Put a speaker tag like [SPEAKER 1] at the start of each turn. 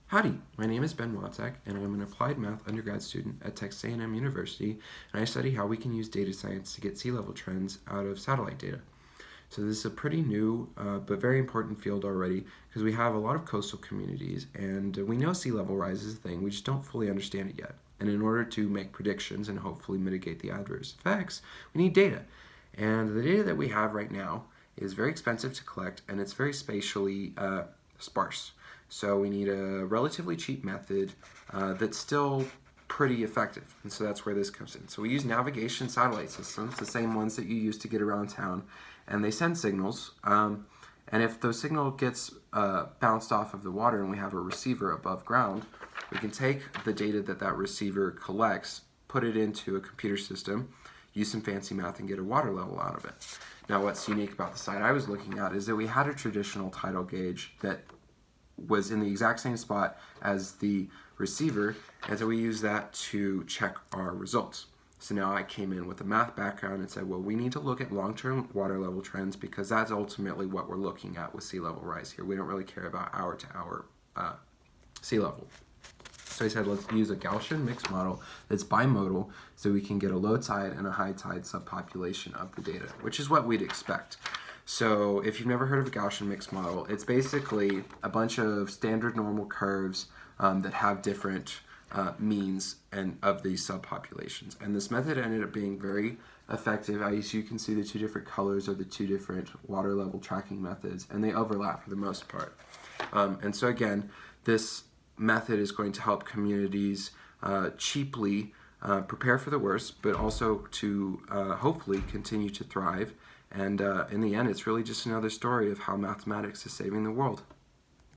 [SPEAKER 1] Howdy, my name is Ben Watzak, and I'm an applied math undergrad student at Texas A&M University, and I study how we can use data science to get sea level trends out of satellite data. So this is a pretty new but very important field already because we have a lot of coastal communities, and we know sea level rise is a thing, we just don't fully understand it yet. And in order to make predictions and hopefully mitigate the adverse effects, we need data. And the data that we have right now is very expensive to collect, and it's very spatially sparse. So we need a relatively cheap method that's still pretty effective, and so that's where this comes in. So we use navigation satellite systems, the same ones that you use to get around town, and they send signals, and if those signal gets bounced off of the water and we have a receiver above ground, we can take the data that that receiver collects, put it into a computer system, use some fancy math, and get a water level out of it. Now what's unique about the site I was looking at is that we had a traditional tidal gauge that was in the exact same spot as the receiver, and so we use that to check our results. So now I came in with a math background and said, well, we need to look at long-term water level trends because that's ultimately what we're looking at with sea level rise here. We don't really care about hour-to-hour sea level. So I said, let's use a Gaussian mixed model that's bimodal so we can get a low tide and a high tide subpopulation of the data, which is what we'd expect. So if you've never heard of a Gaussian mixed model, it's basically a bunch of standard normal curves that have different means and of these subpopulations. And this method ended up being very effective. As you can see, the two different colors are the two different water level tracking methods, and they overlap for the most part. And so again, this method is going to help communities cheaply prepare for the worst, but also to hopefully continue to thrive. And in the end, it's really just another story of how mathematics is saving the world.